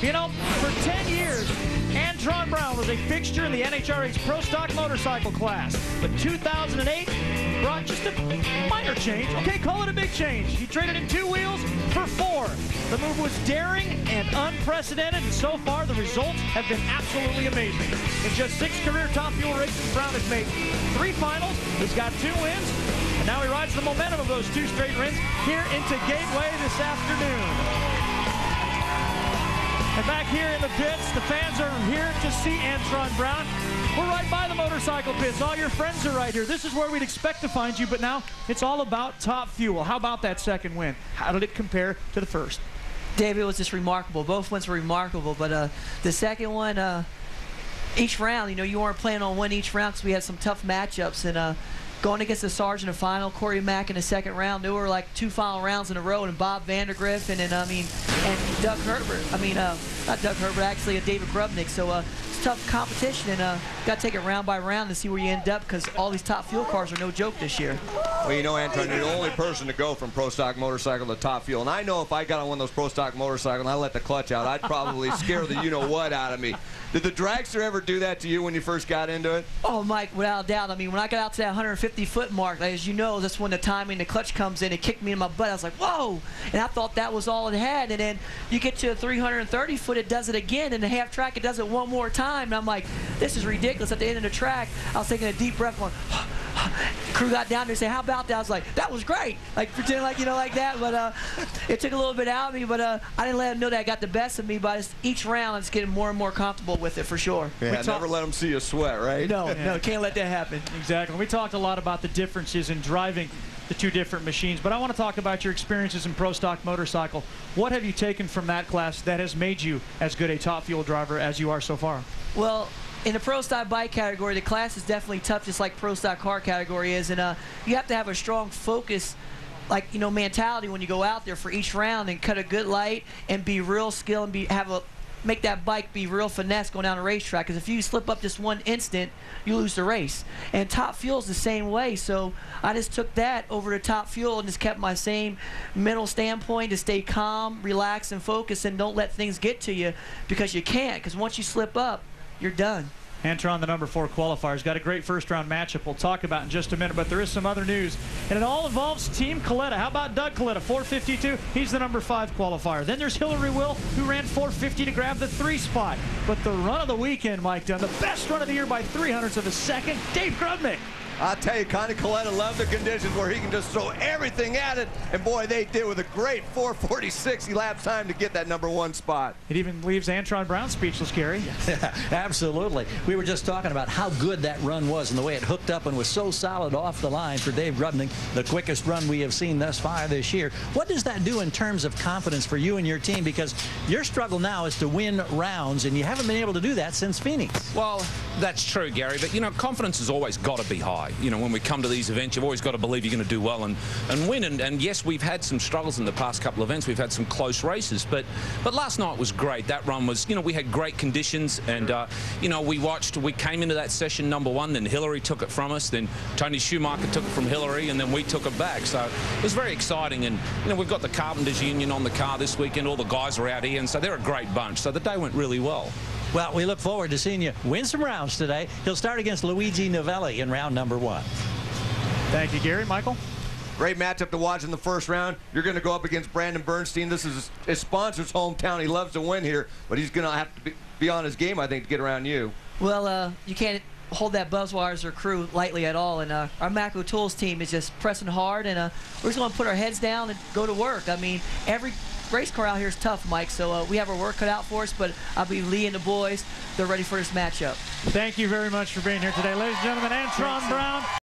You know, for 10 years, Antron Brown was a fixture in the NHRA's Pro Stock motorcycle class. But 2008 brought just a minor change. Okay, call it a big change. He traded in 2 wheels for 4. The move was daring and unprecedented, and so far the results have been absolutely amazing. In just 6 career Top Fuel races, Brown has made 3 finals. He's got 2 wins, and now he rides the momentum of those 2 straight wins here into Gateway this afternoon. And back here in the pits, the fans are here to see Antron Brown. We're right by the motorcycle pits. All your friends are right here. This is where we'd expect to find you, but now it's all about Top Fuel. How about that second win? How did it compare to the first? Dave, it was just remarkable. Both wins were remarkable, but the second one, each round, you know, you weren't planning on winning each round because we had some tough matchups, and going against the Sargent in the final, Corey Mack in the second round, there were like 2 final rounds in a row, and Bob Vandergriff, and Doug Herbert. Not Doug Herbert, actually, David Grubnick. So it's tough competition, and got to take it round by round to see where you end up, because all these Top Fuel cars are no joke this year. Well, you know, Antron, you're the only person to go from Pro Stock motorcycle to Top Fuel. And I know if I got on one of those Pro Stock motorcycles and I let the clutch out, I'd probably scare the you-know-what out of me. Did the dragster ever do that to you when you first got into it? Oh, Mike, without a doubt. I mean, when I got out to that 150-foot mark, as you know, that's when the timing, the clutch comes in. It kicked me in my butt. I was like, whoa! And I thought that was all it had. And then you get to a 330-foot, it does it again. And the half track, it does it one more time. And I'm like, this is ridiculous. At the end of the track, I was taking a deep breath going, crew got down there and said, how about that? I was like, that was great. Like, pretend like, you know, like that. But it took a little bit out of me. But I didn't let them know that it got the best of me. But each round, it's getting more and more comfortable with it, for sure. Yeah, never let them see you sweat, right? No, no, can't let that happen. Exactly. We talked a lot about the differences in driving the 2 different machines, but I want to talk about your experiences in Pro Stock motorcycle. What have you taken from that class that has made you as good a Top Fuel driver as you are so far? Well, in the Pro Stock bike category, the class is definitely tough, just like Pro Stock car category is, and you have to have a strong focus, like, you know, mentality when you go out there for each round, and cut a good light and be real skilled and make that bike be real finesse going down a racetrack, because if you slip up just 1 instant, you lose the race. And Top Fuel's the same way, so I just took that over to Top Fuel and just kept my same mental standpoint to stay calm, relax, and focus, and don't let things get to you, because you can't, because once you slip up, you're done. Antron, the number 4 qualifier, has got a great first-round matchup we'll talk about in just a minute, but there is some other news, and it all involves Team Coletta. How about Doug Coletta, 452? He's the number 5 qualifier. Then there's Hillary Will, who ran 450 to grab the 3 spot. But the run of the weekend, Mike Dunn, the best run of the year by 300ths of a second, Dave Grubnick. I'll tell you, Connie Coletta loved the conditions where he can just throw everything at it. And boy, they did with a great 4:46 elapsed time to get that number 1 spot. It even leaves Antron Brown speechless, Gary. Yeah, absolutely. We were just talking about how good that run was and the way it hooked up and was so solid off the line for Dave Grubnick, the quickest run we have seen thus far this year. What does that do in terms of confidence for you and your team? Because your struggle now is to win rounds, and you haven't been able to do that since Phoenix. Well, that's true, Gary, but, you know, confidence has always got to be high. You know, when we come to these events, you've always got to believe you're going to do well and win. And yes, we've had some struggles in the past couple of events. We've had some close races, but last night was great. That run was, you know, we had great conditions, and you know, we came into that session number 1, then Hillary took it from us, then Tony Schumacher took it from Hillary, and then we took it back. So it was very exciting, and, you know, we've got the Carpenters Union on the car this weekend. All the guys are out here, and so they're a great bunch. So the day went really well. Well, we look forward to seeing you win some rounds today. He'll start against Luigi Novelli in round number 1. Thank you, Gary. Michael? Great matchup to watch in the first round. You're going to go up against Brandon Bernstein. This is his sponsor's hometown. He loves to win here, but he's going to have to be on his game, I think, to get around you. Well, you can't hold that Buzzwires or crew lightly at all, and our Macro Tools team is just pressing hard, and we're just going to put our heads down and go to work. I mean, every race car out here is tough, Mike, so we have our work cut out for us, but I believe Lee and the boys, they're ready for this matchup. Thank you very much for being here today. Ladies and gentlemen, Antron Brown.